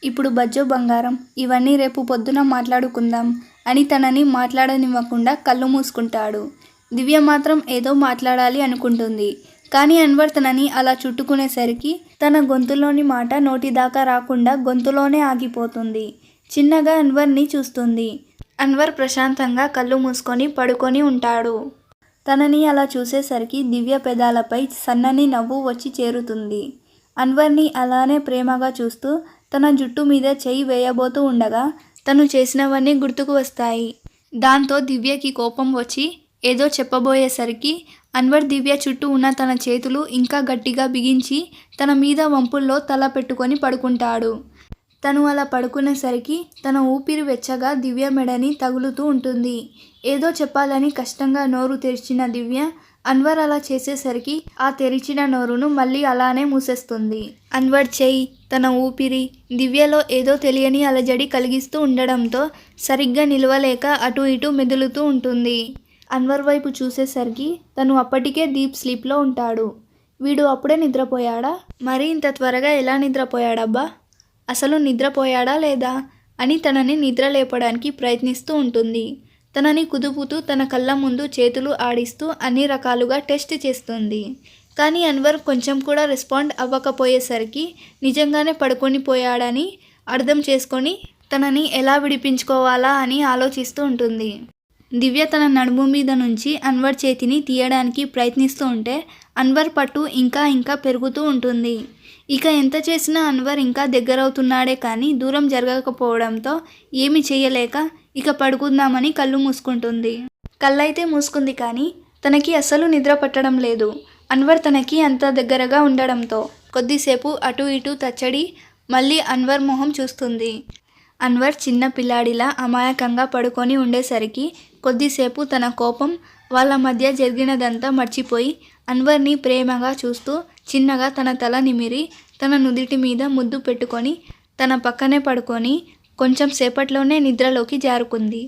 ఇప్పుడు బజ్జో బంగారం, ఇవన్నీ రేపు పొద్దున మాట్లాడుకుందాం అని తనని మాట్లాడనివ్వకుండా కళ్ళు మూసుకుంటాడు. దివ్య మాత్రం ఏదో మాట్లాడాలి అనుకుంటుంది. కానీ అన్వర్ తనని అలా చుట్టుకునేసరికి తన గొంతులోని మాట నోటిదాకా రాకుండా గొంతులోనే ఆగిపోతుంది. చిన్నగా అన్వర్ని చూస్తుంది. అన్వర్ ప్రశాంతంగా కళ్ళు మూసుకొని పడుకొని ఉంటాడు. తనని అలా చూసేసరికి దివ్య పెదాలపై సన్నని నవ్వు వచ్చి చేరుతుంది. అన్వర్ని అలానే ప్రేమగా చూస్తూ తన జుట్టు మీద చెయ్యి వేయబోతూ ఉండగా తను చేసినవన్నీ గుర్తుకు వస్తాయి. దాంతో దివ్యకి కోపం వచ్చి ఏదో చెప్పబోయేసరికి అన్వర్ దివ్య చుట్టూ ఉన్న తన చేతులు ఇంకా గట్టిగా బిగించి తన మీద వంపుల్లో తల పెట్టుకొని పడుకుంటాడు. తను అలా పడుకునేసరికి తన ఊపిరి వెచ్చగా దివ్య మెడని తగులుతూ ఉంటుంది. ఏదో చెప్పాలని కష్టంగా నోరు తెరిచిన దివ్య అన్వర్ అలా చేసేసరికి ఆ తెరిచిన నోరును మళ్ళీ అలానే మూసేస్తుంది. అన్వర్ చెయ్యి, తన ఊపిరి దివ్యలో ఏదో తెలియని అలజడి కలిగిస్తూ ఉండడంతో సరిగ్గా నిలవలేక అటు ఇటు మెదులుతూ ఉంటుంది. అన్వర్ వైపు చూసేసరికి తను అప్పటికే డీప్ స్లీప్లో ఉంటాడు. వీడు అప్పుడే నిద్రపోయాడా? మరి ఇంత త్వరగా ఎలా నిద్రపోయాడబ్బా? అసలు నిద్రపోయాడా లేదా అని తనని నిద్ర లేపడానికి ప్రయత్నిస్తూ ఉంటుంది. తనని కుదుపుతూ తన కళ్ళ ముందు చేతులు ఆడిస్తూ అన్ని రకాలుగా టెస్ట్ చేస్తుంది. కానీ అన్వర్ కొంచెం కూడా రెస్పాండ్ అవ్వకపోయేసరికి నిజంగానే పడుకొని పోయాడని అర్థం చేసుకొని తనని ఎలా విడిపించుకోవాలా అని ఆలోచిస్తూ ఉంటుంది. దివ్య తన నడుము మీద నుంచి అన్వర్ చేతిని తీయడానికి ప్రయత్నిస్తూ ఉంటే అన్వర్ పట్టు ఇంకా ఇంకా పెరుగుతూ ఉంటుంది. ఇక ఎంత చేసినా అన్వర్ ఇంకా దగ్గరవుతున్నాడే కానీ దూరం జరగకపోవడంతో ఏమి చేయలేక ఇక పడుకుందామని కళ్ళు మూసుకుంటుంది. కళ్ళైతే మూసుకుంది కానీ తనకి అస్సలు నిద్ర పట్టడం లేదు. అన్వర్ తనకి అంత దగ్గరగా ఉండడంతో కొద్దిసేపు అటు ఇటు తచ్చడి మళ్ళీ అన్వర్ మొహం చూస్తుంది. అన్వర్ చిన్న పిల్లాడిలా అమాయకంగా పడుకొని ఉండేసరికి కొద్దిసేపు తన కోపం వాళ్ళ మధ్య జరిగినదంతా మర్చిపోయి అన్వర్ని ప్రేమగా చూస్తూ చిన్నగా తన తల నిమిరి తన నుదిటి మీద ముద్దు పెట్టుకొని తన పక్కనే పడుకొని కొంచెం సేపట్లోనే నిద్రలోకి జారుకుంది.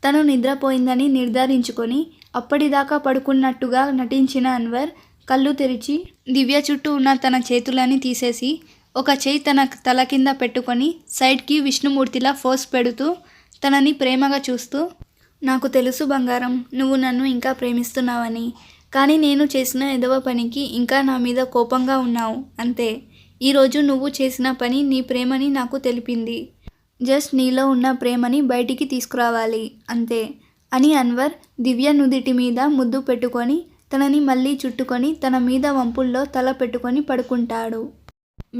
తను నిద్రపోయిందని నిర్ధారించుకొని అప్పటిదాకా పడుకున్నట్టుగా నటించిన అన్వర్ కళ్ళు తెరిచి దివ్య చుట్టూ ఉన్న తన చేతులని తీసేసి ఒక చేయి తన తల కింద పెట్టుకొని సైడ్కి విష్ణుమూర్తిలా ఫోర్స్ పెడుతూ తనని ప్రేమగా చూస్తూ, నాకు తెలుసు బంగారం, నువ్వు నన్ను ఇంకా ప్రేమిస్తున్నావని. కానీ నేను చేసిన ఎదవ పనికి ఇంకా నా మీద కోపంగా ఉన్నావు అంతే. ఈరోజు నువ్వు చేసిన పని నీ ప్రేమని నాకు తెలిపింది. జస్ట్ నీలో ఉన్న ప్రేమని బయటికి తీసుకురావాలి అంతే అని అన్వర్ దివ్య నుదిటి మీద ముద్దు పెట్టుకొని తనని మళ్ళీ చుట్టుకొని తన మీద వంపుల్లో తల పెట్టుకొని పడుకుంటాడు.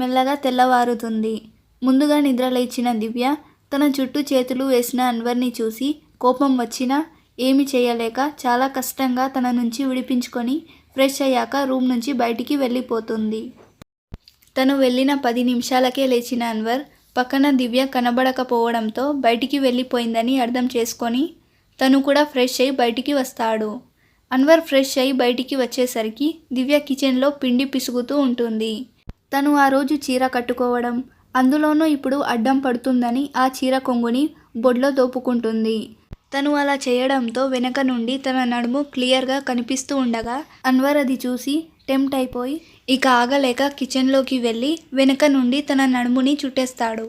మెల్లగా తెల్లవారుతుంది. ముందుగా నిద్రలేచిన దివ్య తన చుట్టూ చేతులు వేసిన అన్వర్ని చూసి కోపం వచ్చినా ఏమి చేయలేక చాలా కష్టంగా తన నుంచి విడిపించుకొని ఫ్రెష్ అయ్యాక రూమ్ నుంచి బయటికి వెళ్ళిపోతుంది. తను వెళ్ళిన 10 నిమిషాలకే లేచిన అన్వర్ పక్కన దివ్య కనబడకపోవడంతో బయటికి వెళ్ళిపోయిందని అర్థం చేసుకొని తను కూడా ఫ్రెష్ అయి బయటికి వస్తాడు. అన్వర్ ఫ్రెష్ అయి బయటికి వచ్చేసరికి దివ్య కిచెన్లో పిండి పిసుగుతూ ఉంటుంది. తను ఆ రోజు చీర కట్టుకోవడం, అందులోనూ ఇప్పుడు అడ్డం పడుతుందని ఆ చీర కొంగుని బొడ్లో దోపుకుంటుంది. తను అలా చేయడంతో వెనక నుండి తన నడుము క్లియర్గా కనిపిస్తూ ఉండగా అన్వర్ అది చూసి టెంప్ట్ అయిపోయి ఇక ఆగలేక కిచెన్లోకి వెళ్ళి వెనక నుండి తన నడుముని చుట్టేస్తాడు.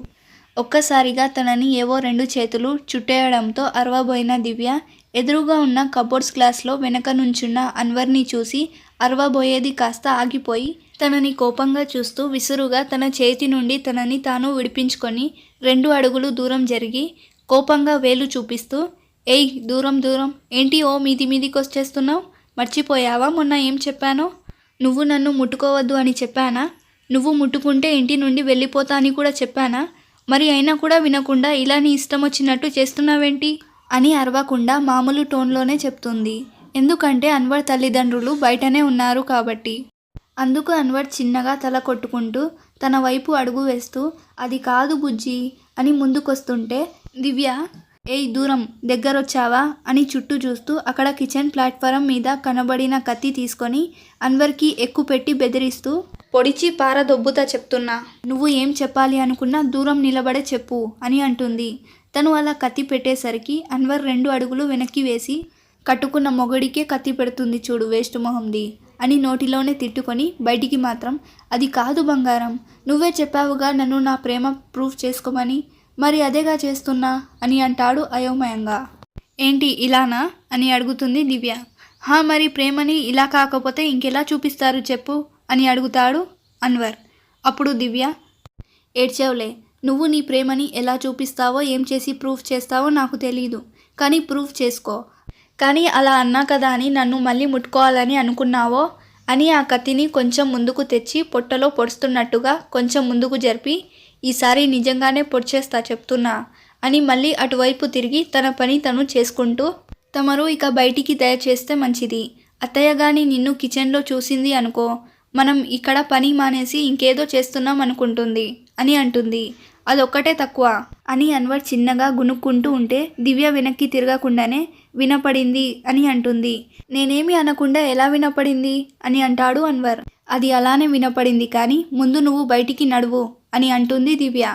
ఒక్కసారిగా తనని ఏవో 2 చేతులు చుట్టేయడంతో అరవబోయిన దివ్య ఎదురుగా ఉన్న కబోర్డ్స్ గ్లాస్లో వెనక నుంచున్న అన్వర్ని చూసి అరవబోయేది కాస్త ఆగిపోయి తనని కోపంగా చూస్తూ విసురుగా తన చేతి నుండి తనని తాను విడిపించుకొని 2 అడుగులు దూరం జరిగి కోపంగా వేలు చూపిస్తూ, ఏయ్ దూరం దూరం ఏంటి ఓ మీదికొచ్చేస్తున్నావు? మర్చిపోయావా మొన్న ఏం చెప్పానో? నువ్వు నన్ను ముట్టుకోవద్దు అని చెప్పానా? నువ్వు ముట్టుకుంటే ఇంటి నుండి వెళ్ళిపోతా అని కూడా చెప్పానా? మరి అయినా కూడా వినకుండా ఇలా నీ ఇష్టం వచ్చినట్టు చేస్తున్నావేంటి అని అరవకుండా మామూలు టోన్లోనే చెప్తుంది. ఎందుకంటే అన్వర్ తల్లిదండ్రులు బయటనే ఉన్నారు కాబట్టి. అందుకు అన్వర్ చిన్నగా తల కొట్టుకుంటూ తన వైపు అడుగు వేస్తూ అది కాదు బుజ్జి అని ముందుకొస్తుంటే దివ్య ఏయ్ దూరం దగ్గరొచ్చావా అని చుట్టూ చూస్తూ అక్కడ కిచెన్ ప్లాట్ఫారం మీద కనబడిన కత్తి తీసుకొని అన్వర్కి ఎక్కుపెట్టి బెదిరిస్తూ పొడిచి పారదొబ్బుతా చెప్తున్నా, నువ్వు ఏం చెప్పాలి అనుకున్నా దూరం నిలబడే చెప్పు అని అంటుంది. తను అలా కత్తి పెట్టేసరికి అన్వర్ 2 అడుగులు వెనక్కి వేసి కట్టుకున్న మొగడికే కత్తి పెడుతుంది చూడు వేస్ట్ మొహంది అని నోటిలోనే తిట్టుకొని బయటికి మాత్రం, అది కాదు బంగారం, నువ్వే చెప్పావుగా నన్ను నా ప్రేమ ప్రూఫ్ చేసుకోమని, మరి అదేగా చేస్తున్నా అని అంటాడు అయోమయంగా. ఏంటి ఇలానా అని అడుగుతుంది దివ్య. మరి ప్రేమని ఇలా కాకపోతే ఇంకెలా చూపిస్తారు చెప్పు అని అడుగుతాడు అన్వర్. అప్పుడు దివ్య, ఏడ్చావులే, నువ్వు నీ ప్రేమని ఎలా చూపిస్తావో ఏం చేసి ప్రూఫ్ చేస్తావో నాకు తెలీదు, కానీ ప్రూఫ్ చేసుకో. కానీ అలా అన్నా కదా అని నన్ను మళ్ళీ ముట్టుకోవాలని అనుకున్నావో అని ఆ కత్తిని కొంచెం ముందుకు తెచ్చి పొట్టలో పొడుస్తున్నట్టుగా కొంచెం ముందుకు జరిపి, ఈసారి నిజంగానే పొడిచేస్తా చెప్తున్నా అని మళ్ళీ అటువైపు తిరిగి తన పని తను చేసుకుంటూ, తమరు ఇక బయటికి దయచేస్తే మంచిది. అత్తయ్య గాని నిన్ను కిచెన్లో చూసింది అనుకో, మనం ఇక్కడ పని మానేసి ఇంకేదో చేస్తున్నాం అనుకుంటుంది అని అంటుంది. అదొక్కటే తక్కువ అని అన్వర్ చిన్నగా గునుక్కుంటూ ఉంటే దివ్య వెనక్కి తిరగకుండానే, వినపడింది అని అంటుంది. నేనేమి అనకుండా ఎలా వినపడింది అని అంటాడు అన్వర్. అది అలానే వినపడింది, కానీ ముందు నువ్వు బయటికి నడువు అని అంటుంది దివ్య.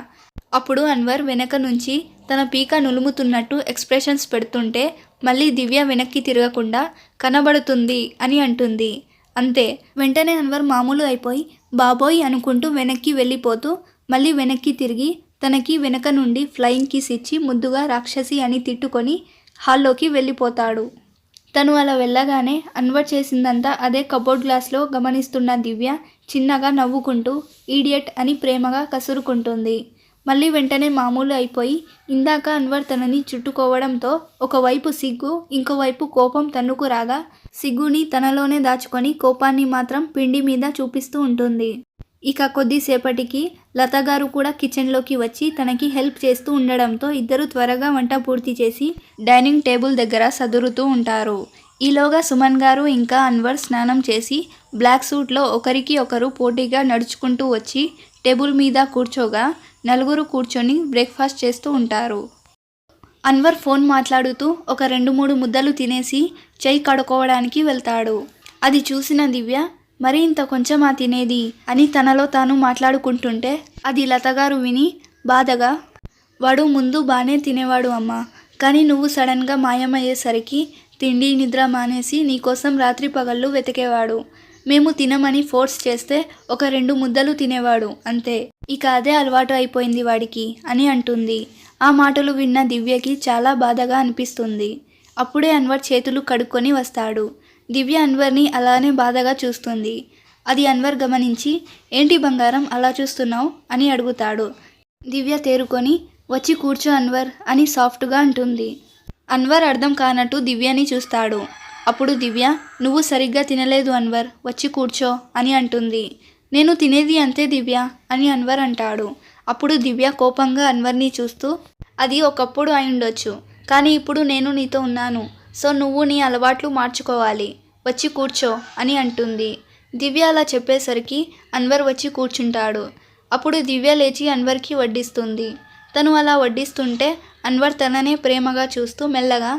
అప్పుడు అన్వర్ వెనక నుంచి తన పీక నులుముతున్నట్టు ఎక్స్ప్రెషన్స్ పెడుతుంటే మళ్ళీ దివ్య వెనక్కి తిరగకుండా, కనబడుతుంది అని అంటుంది. అంతే, వెంటనే అన్వర్ మామూలు అయిపోయి బాబోయ్ అనుకుంటూ వెనక్కి వెళ్ళిపోతూ మళ్ళీ వెనక్కి తిరిగి తనకి వెనక నుండి ఫ్లయింగ్ కిస్ ఇచ్చి ముద్దుగా రాక్షసి అని తిట్టుకొని హాల్లోకి వెళ్ళిపోతాడు. తను అలా వెళ్ళగానే అన్వర్ చేసిందంతా అదే కబోర్డ్ గ్లాస్లో గమనిస్తున్న దివ్య చిన్నగా నవ్వుకుంటూ ఈడియట్ అని ప్రేమగా కసురుకుంటుంది. మళ్ళీ వెంటనే మామూలు అయిపోయి ఇందాక అన్వర్ తనని చుట్టుకోవడంతో ఒకవైపు సిగ్గు, ఇంకోవైపు కోపం తన్నుకు రాగా సిగ్గుని తనలోనే దాచుకొని కోపాన్ని మాత్రం పిండి మీద చూపిస్తూ ఉంటుంది. ఇక కొద్దిసేపటికి లతగారు కూడా కిచెన్లోకి వచ్చి తనకి హెల్ప్ చేస్తూ ఉండడంతో ఇద్దరు త్వరగా వంట పూర్తి చేసి డైనింగ్ టేబుల్ దగ్గర సదురుతూ ఉంటారు. ఈలోగా సుమన్ గారు ఇంకా అన్వర్ స్నానం చేసి బ్లాక్ సూట్లో ఒకరికి ఒకరు పోటీగా నడుచుకుంటూ వచ్చి టేబుల్ మీద కూర్చోగా నలుగురు కూర్చొని బ్రేక్ఫాస్ట్ చేస్తూ ఉంటారు. అన్వర్ ఫోన్ మాట్లాడుతూ ఒక 2-3 ముద్దలు తినేసి చెయ్యి కడుక్కోవడానికి వెళ్తాడు. అది చూసిన దివ్య, మరి ఇంత కొంచెమా తినేది అని తనలో తాను మాట్లాడుకుంటుంటే అది లతగారు విని బాధగా, వాడు ముందు బాగానే తినేవాడు అమ్మా, కానీ నువ్వు సడన్గా మాయమయ్యేసరికి తిండి నిద్ర మానేసి నీకోసం రాత్రి పగళ్ళు వెతికేవాడు. మేము తినమని ఫోర్స్ చేస్తే ఒక 2 ముద్దలు తినేవాడు అంతే, ఇక అదే అలవాటు అయిపోయింది వాడికి అని అంటుంది. ఆ మాటలు విన్న దివ్యకి చాలా బాధగా అనిపిస్తుంది. అప్పుడే అన్వర్ చేతులు కడుక్కొని వస్తాడు. దివ్య అన్వర్ని అలానే బాధగా చూస్తుంది. అది అన్వర్ గమనించి, ఏంటి బంగారం అలా చూస్తున్నావు అని అడుగుతాడు. దివ్య తేరుకొని, వచ్చి కూర్చో అన్వర్ అని సాఫ్ట్గా అంటుంది. అన్వర్ అర్థం కానట్టు దివ్యని చూస్తాడు. అప్పుడు దివ్య, నువ్వు సరిగ్గా తినలేదు అన్వర్, వచ్చి కూర్చో అని అంటుంది. నేను తినేది అంతే దివ్య అని అన్వర్ అంటాడు. అప్పుడు దివ్య కోపంగా అన్వర్ని చూస్తూ, అది ఒకప్పుడు అయిండొచ్చు, కానీ ఇప్పుడు నేను నీతో ఉన్నాను, సో నువ్వు నీ అలవాట్లు మార్చుకోవాలి, వచ్చి కూర్చో అని అంటుంది. దివ్య అలా చెప్పేసరికి అన్వర్ వచ్చి కూర్చుంటాడు. అప్పుడు దివ్య లేచి అన్వర్కి వడ్డిస్తుంది. తను అలా వడ్డిస్తుంటే అన్వర్ తననే ప్రేమగా చూస్తూ మెల్లగా,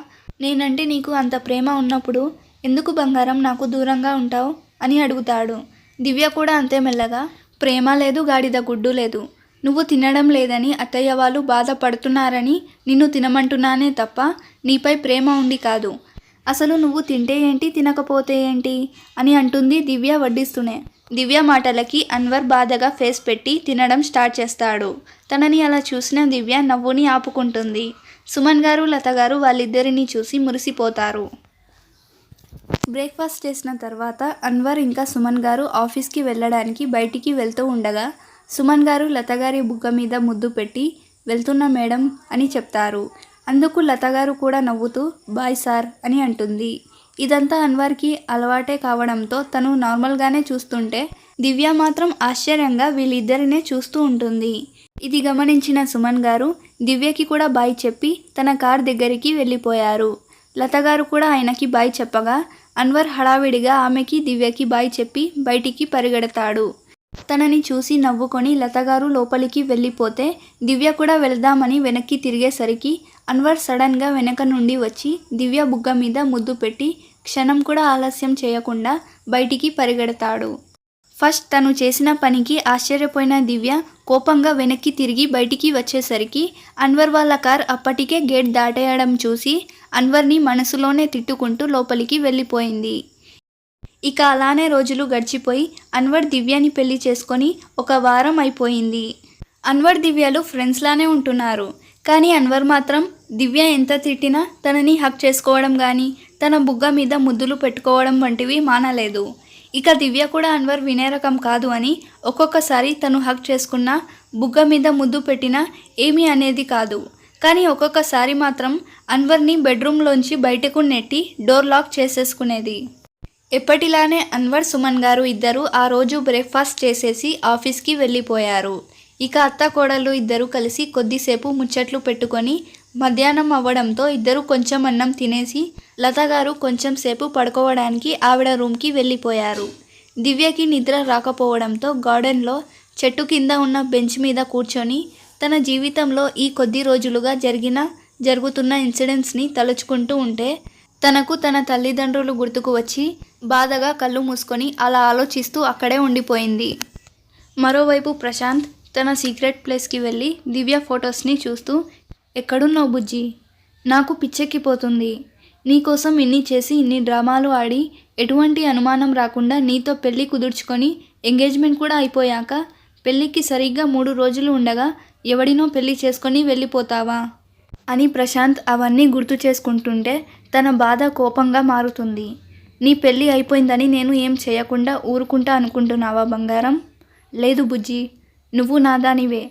నేనంటే నీకు అంత ప్రేమ ఉన్నప్పుడు ఎందుకు బంగారం నాకు దూరంగా ఉంటావు అని అడుగుతాడు. దివ్య కూడా అంతే మెల్లగా, ప్రేమ లేదు గాడిద గుడ్డు లేదు, నువ్వు తినడం లేదని అత్తయ్య వాళ్ళు బాధపడుతున్నారని నిన్ను తినమంటున్నానే తప్ప నీపై ప్రేమ ఉండి కాదు, అసలు నువ్వు తింటే ఏంటి తినకపోతే ఏంటి అని అంటుంది దివ్య వడ్డిస్తూనే. దివ్య మాటలకి అన్వర్ బాధగా ఫేస్ పెట్టి తినడం స్టార్ట్ చేస్తాడు. తనని అలా చూసిన దివ్య నవ్వుని ఆపుకుంటుంది. సుమన్ గారు లత గారు వాళ్ళిద్దరిని చూసి మురిసిపోతారు. బ్రేక్ఫాస్ట్ చేసిన తర్వాత అన్వర్ ఇంకా సుమన్ గారు ఆఫీస్కి వెళ్ళడానికి బయటికి వెళ్తూ ఉండగా సుమన్ గారు లతగారి బుగ్గ మీద ముద్దు పెట్టి, వెళ్తున్నా మేడం అని చెప్తారు. అందుకు లతగారు కూడా నవ్వుతూ బాయ్ సార్ అని అంటుంది. ఇదంతా అన్వర్కి అలవాటే కావడంతో తను నార్మల్గానే చూస్తుంటే దివ్య మాత్రం ఆశ్చర్యంగా వీళ్ళిద్దరినే చూస్తూ ఉంటుంది. ఇది గమనించిన సుమన్ గారు దివ్యకి కూడా బాయ్ చెప్పి తన కార్ దగ్గరికి వెళ్ళిపోయారు. లతగారు కూడా ఆయనకి బాయ్ చెప్పగా అన్వర్ హడావిడిగా ఆమెకి దివ్యకి బాయ్ చెప్పి బయటికి పరిగెడతాడు. తనని చూసి నవ్వుకొని లతగారు లోపలికి వెళ్ళిపోతే దివ్య కూడా వెళ్దామని వెనక్కి తిరిగేసరికి అన్వర్ సడన్గా వెనక నుండి వచ్చి దివ్య బుగ్గ మీద ముద్దు పెట్టి క్షణం కూడా ఆలస్యం చేయకుండా బయటికి పరిగెడతాడు. ఫస్ట్ తను చేసిన పనికి ఆశ్చర్యపోయిన దివ్య కోపంగా వెనక్కి తిరిగి బయటికి వచ్చేసరికి అన్వర్ వాళ్ళ కార్ అప్పటికే గేట్ దాటేయడం చూసి అన్వర్ని మనసులోనే తిట్టుకుంటూ లోపలికి వెళ్ళిపోయింది. ఇక అలానే రోజులు గడిచిపోయి అన్వర్ దివ్యని పెళ్లి చేసుకొని 1 వారం అయిపోయింది. అన్వర్ దివ్యలు ఫ్రెండ్స్లానే ఉంటున్నారు. కానీ అన్వర్ మాత్రం దివ్య ఎంత తిట్టినా తనని హక్ చేసుకోవడం కానీ తన బుగ్గ మీద ముద్దులు పెట్టుకోవడం వంటివి మానలేదు. ఇక దివ్య కూడా అన్వర్ వినే రకం కాదు అని ఒక్కొక్కసారి తను హక్ చేసుకున్నా బుగ్గ మీద ముద్దు పెట్టినా ఏమీ అనేది కాదు. కానీ ఒక్కొక్కసారి మాత్రం అన్వర్ని బెడ్రూమ్లోంచి బయటకు నెట్టి డోర్ లాక్ చేసేసుకునేది. ఎప్పటిలానే అన్వర్ సుమన్ గారు ఇద్దరు ఆ రోజు బ్రేక్ఫాస్ట్ చేసేసి ఆఫీస్కి వెళ్ళిపోయారు. ఇక అత్త కోడళ్ళు ఇద్దరు కలిసి కొద్దిసేపు ముచ్చట్లు పెట్టుకొని మధ్యాహ్నం అవ్వడంతో ఇద్దరు కొంచెం అన్నం తినేసి లతగారు కొంచెం సేపు పడుకోవడానికి ఆవిడ రూమ్కి వెళ్ళిపోయారు. దివ్యకి నిద్ర రాకపోవడంతో గార్డెన్లో చెట్టు కింద ఉన్న బెంచ్ మీద కూర్చొని తన జీవితంలో ఈ కొద్ది రోజులుగా జరుగుతున్న ఇన్సిడెంట్స్ని తలుచుకుంటూ ఉంటే తనకు తన తల్లిదండ్రులు గుర్తుకు వచ్చి బాధగా కళ్ళు మూసుకొని అలా ఆలోచిస్తూ అక్కడే ఉండిపోయింది. మరోవైపు ప్రశాంత్ తన సీక్రెట్ ప్లేస్కి వెళ్ళి దివ్య ఫొటోస్ని చూస్తూ, ఎక్కడున్నావు బుజ్జి? నాకు పిచ్చెక్కిపోతుంది. నీకోసం ఇన్ని చేసి ఇన్ని డ్రామాలు ఆడి ఎటువంటి అనుమానం రాకుండా నీతో పెళ్ళి కుదుర్చుకొని ఎంగేజ్మెంట్ కూడా అయిపోయాక పెళ్ళికి సరిగ్గా 3 రోజులు ఉండగా ఎవడినో పెళ్ళి చేసుకొని వెళ్ళిపోతావా అని ప్రశాంత్ అవన్నీ గుర్తు చేసుకుంటుంటే తన బాధ కోపంగా మారుతుంది. నీ పెళ్ళి అయిపోయిందని నేను ఏం చేయకుండా ఊరుకుంటా అనుకుంటున్నావా బంగారం? లేదు బుజ్జి, నువ్వు నా దానివే.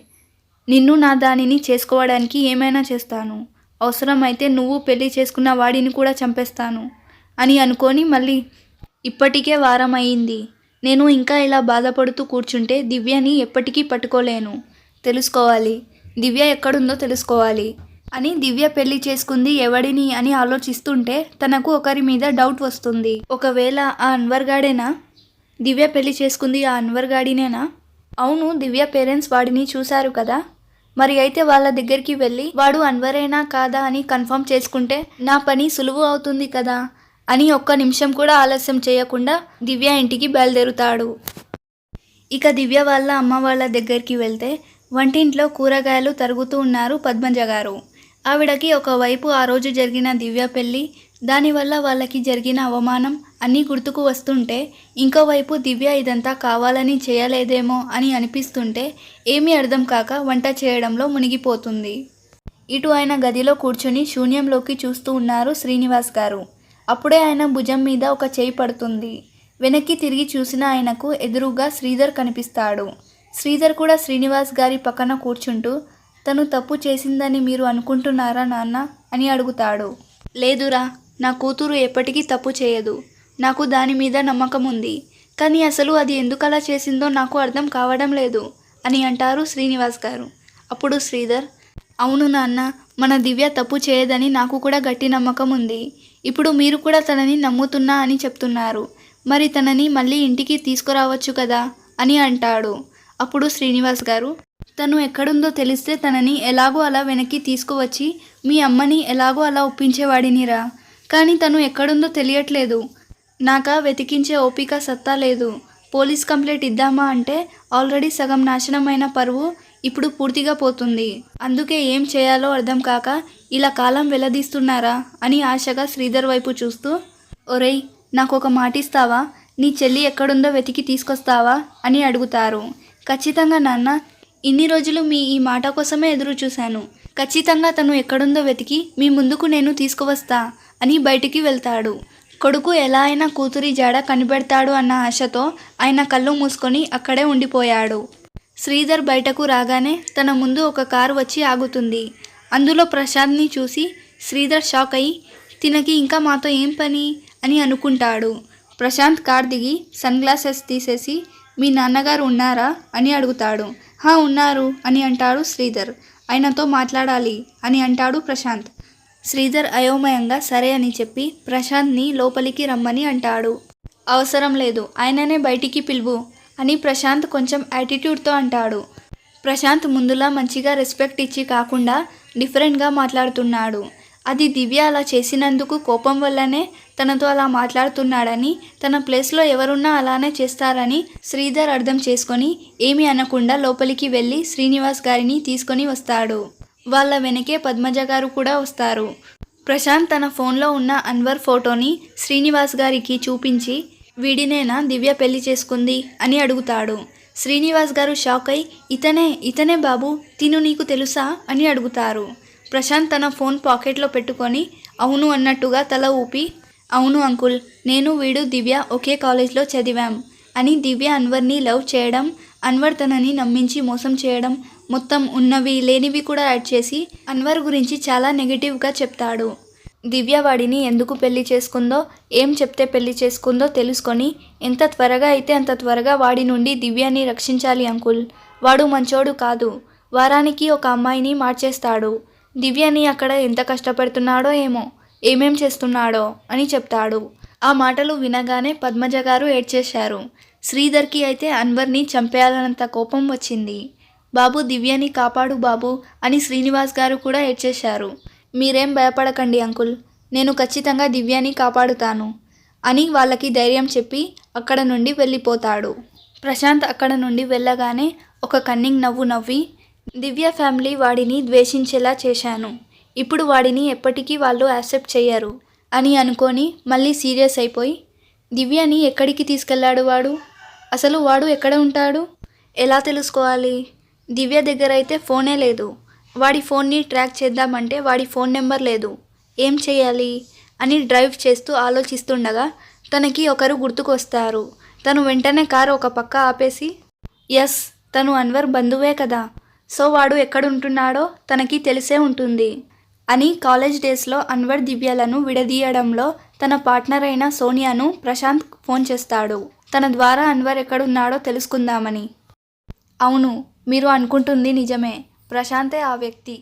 నిన్ను నా దానిని చేసుకోవడానికి ఏమైనా చేస్తాను. అవసరమైతే నువ్వు పెళ్ళి చేసుకున్న వాడిని కూడా చంపేస్తాను అని అనుకొని మళ్ళీ ఇప్పటికే వారం అయింది. నేను ఇంకా ఇలా బాధపడుతూ కూర్చుంటే దివ్యని ఎప్పటికీ పట్టుకోలేను. తెలుసుకోవాలి, దివ్య ఎక్కడుందో తెలుసుకోవాలి అని దివ్య పెళ్లి చేసుకుంది ఎవడిని అని ఆలోచిస్తుంటే తనకు ఒకరి మీద డౌట్ వస్తుంది. ఒకవేళ ఆ అన్వర్ గాడేనా? దివ్య పెళ్లి చేసుకుంది ఆ అన్వర్ గాడినేనా? అవును, దివ్య పేరెంట్స్ వాడిని చూశారు కదా. మరి అయితే వాళ్ళ దగ్గరికి వెళ్ళి వాడు అన్వరేనా కాదా అని కన్ఫర్మ్ చేసుకుంటే నా పని సులువు అవుతుంది కదా అని ఒక్క నిమిషం కూడా ఆలస్యం చేయకుండా దివ్య ఇంటికి బయలుదేరుతాడు. ఇక దివ్య వాళ్ళ అమ్మ వాళ్ళ దగ్గరికి వెళ్తే వంటింట్లో కూరగాయలు తరుగుతూ ఉన్నారు పద్మజ గారు. ఆవిడకి ఒకవైపు ఆ రోజు జరిగిన దివ్య పెళ్ళి, దానివల్ల వాళ్ళకి జరిగిన అవమానం అన్నీ గుర్తుకు వస్తుంటే ఇంకోవైపు దివ్య ఇదంతా కావాలని చేయలేదేమో అని అనిపిస్తుంటే ఏమీ అర్థం కాక వంట చేయడంలో మునిగిపోతుంది. ఇటు ఆయన గదిలో కూర్చొని శూన్యంలోకి చూస్తూ ఉన్నారు శ్రీనివాస్ గారు. అప్పుడే ఆయన భుజం మీద ఒక చేయి పడుతుంది. వెనక్కి తిరిగి చూసిన ఆయనకు ఎదురుగా శ్రీధర్ కనిపిస్తాడు. శ్రీధర్ కూడా శ్రీనివాస్ గారి పక్కన కూర్చుంటూ, తను తప్పు చేసిందని మీరు అనుకుంటున్నారా నాన్న అని అడుగుతాడు. లేదురా, నా కూతురు ఎప్పటికీ తప్పు చేయదు. నాకు దాని మీద నమ్మకం ఉంది. కానీ అసలు అది ఎందుకలా చేసిందో నాకు అర్థం కావడం లేదు అని అంటారు శ్రీనివాస్ గారు. అప్పుడు శ్రీధర్, అవును నాన్న, మన దివ్య తప్పు చేయదని నాకు కూడా గట్టి నమ్మకం ఉంది. ఇప్పుడు మీరు కూడా తనని నమ్ముతున్నా అని చెప్తున్నారు. మరి తనని మళ్ళీ ఇంటికి తీసుకురావచ్చు కదా అని అంటాడు. అప్పుడు శ్రీనివాస్ గారు, తను ఎక్కడుందో తెలిస్తే తనని ఎలాగో అలా వెనక్కి తీసుకువచ్చి మీ అమ్మని ఎలాగో అలా ఒప్పించేవాడినిరా. కానీ తను ఎక్కడుందో తెలియట్లేదు. నాకా వెతికించే ఓపిక సత్తా లేదు. పోలీస్ కంప్లైంట్ ఇద్దామా అంటే ఆల్రెడీ సగం నాశనమైన పరువు ఇప్పుడు పూర్తిగా పోతుంది. అందుకే ఏం చేయాలో అర్థం కాక ఇలా కాలం వెల్లదీస్తున్నారా అని ఆశగా శ్రీధర్ వైపు చూస్తూ, ఒరేయ్, నాకు ఒక మాటిస్తావా? నీ చెల్లి ఎక్కడుందో వెతికి తీసుకొస్తావా అని అడుగుతారు. ఖచ్చితంగా నాన్న, ఇన్ని రోజులు మీ ఈ మాట కోసమే ఎదురు చూశాను. ఖచ్చితంగా తను ఎక్కడుందో వెతికి మీ ముందుకు నేను తీసుకువస్తా అని బయటికి వెళ్తాడు. కొడుకు ఎలా అయినా కూతురి జాడ కనిపెడతాడు అన్న ఆశతో ఆయన కళ్ళు మూసుకొని అక్కడే ఉండిపోయాడు. శ్రీధర్ బయటకు రాగానే తన ముందు ఒక కారు వచ్చి ఆగుతుంది. అందులో ప్రశాంత్ని చూసి శ్రీధర్ షాక్ అయ్యి, తినకి ఇంకా మాతో ఏం పని అని అనుకుంటాడు. ప్రశాంత్ కార్ దిగి సన్ గ్లాసెస్ తీసేసి, మీ నాన్నగారు ఉన్నారా అని అడుగుతాడు. హా, ఉన్నారు అని అంటాడు శ్రీధర్. ఆయనతో మాట్లాడాలి అని అంటాడు ప్రశాంత్. శ్రీధర్ అయోమయంగా సరే అని చెప్పి ప్రశాంత్ని లోపలికి రమ్మని అంటాడు. అవసరం లేదు, ఆయననే బయటికి పిలువు అని ప్రశాంత్ కొంచెం యాటిట్యూడ్తో అంటాడు. ప్రశాంత్ ముందులా మంచిగా రెస్పెక్ట్ ఇచ్చి కాకుండా డిఫరెంట్గా మాట్లాడుతున్నాడు. అది దివ్య అలా చేసినందుకు కోపం వల్లనే తనతో అలా మాట్లాడుతున్నాడని, తన ప్లేస్లో ఎవరున్నా అలానే చేస్తారని శ్రీధర్ అర్థం చేసుకొని ఏమీ అనకుండా లోపలికి వెళ్ళి శ్రీనివాస్ గారిని తీసుకొని వస్తాడు. వాళ్ళ వెనకే పద్మజ గారు కూడా వస్తారు. ప్రశాంత్ తన ఫోన్లో ఉన్న అన్వర్ ఫోటోని శ్రీనివాస్ గారికి చూపించి, వీడినేనా దివ్య పెళ్లి చేసుకుంది అని అడుగుతాడు. శ్రీనివాస్ గారు షాక్ అయి ఇతనే బాబు, తిను నీకు తెలుసా అని అడుగుతారు. ప్రశాంత్ తన ఫోన్ పాకెట్లో పెట్టుకొని అవును అన్నట్టుగా తల ఊపి అవును అంకుల్, నేను వీడు దివ్య ఒకే కాలేజ్లో చదివాం అని దివ్య అన్వర్ని లవ్ చేయడం, అన్వర్ తనని నమ్మించి మోసం చేయడం, మొత్తం ఉన్నవి లేనివి కూడా యాడ్ చేసి అన్వర్ గురించి చాలా నెగిటివ్గా చెప్తాడు. దివ్య వాడిని ఎందుకు పెళ్లి చేసుకుందో, ఏం చెప్తే పెళ్లి చేసుకుందో తెలుసుకొని ఎంత త్వరగా అయితే అంత త్వరగా వాడి నుండి దివ్యని రక్షించాలి అంకుల్. వాడు మంచోడు కాదు, వారానికి ఒక అమ్మాయిని మార్చేస్తాడు. దివ్యని అక్కడ ఎంత కష్టపడుతున్నాడో ఏమో, ఏమేం చేస్తున్నాడో అని చెప్తాడు. ఆ మాటలు వినగానే పద్మజ గారు ఏడ్చేశారు. శ్రీధర్కి అయితే అన్వర్ని చంపేయాలన్నంత కోపం వచ్చింది. బాబు దివ్యని కాపాడు బాబు అని శ్రీనివాస్ గారు కూడా ఏడ్చేశారు. మీరేం భయపడకండి అంకుల్, నేను ఖచ్చితంగా దివ్యని కాపాడుతాను అని వాళ్ళకి ధైర్యం చెప్పి అక్కడ నుండి వెళ్ళిపోతాడు. ప్రశాంత్ అక్కడ నుండి వెళ్ళగానే ఒక కన్నింగ్ నవ్వు నవ్వి దివ్య ఫ్యామిలీ వాడిని ద్వేషించేలా చేశాను, ఇప్పుడు వాడిని ఎప్పటికీ వాళ్ళు యాక్సెప్ట్ చెయ్యరు అని అనుకొని మళ్ళీ సీరియస్ అయిపోయి దివ్యని ఎక్కడికి తీసుకెళ్లాడు వాడు, అసలు వాడు ఎక్కడ ఉంటాడు, ఎలా తెలుసుకోవాలి, దివ్య దగ్గర అయితే ఫోనే లేదు, వాడి ఫోన్ని ట్రాక్ చేద్దామంటే వాడి ఫోన్ నెంబర్ లేదు, ఏం చేయాలి అని డ్రైవ్ చేస్తూ ఆలోచిస్తుండగా తనకి ఒకరు గుర్తుకొస్తారు. తను వెంటనే కారు ఒక పక్క ఆపేసి ఎస్, తను అన్వర్ బంధువే కదా, సో వాడు ఎక్కడుంటున్నాడో తనకి తెలిసే ఉంటుంది అని కాలేజ్ డేస్లో అన్వర్ దివ్యలను విడదీయడంలో తన పార్ట్నర్ అయిన సోనియాను ప్రశాంత్ ఫోన్ చేస్తాడు, తన ద్వారా అన్వర్ ఎక్కడున్నాడో తెలుసుకుందామని. అవును, మీరు అనుకుంటుంది నిజమే, ప్రశాంతే ఆ వ్యక్తి.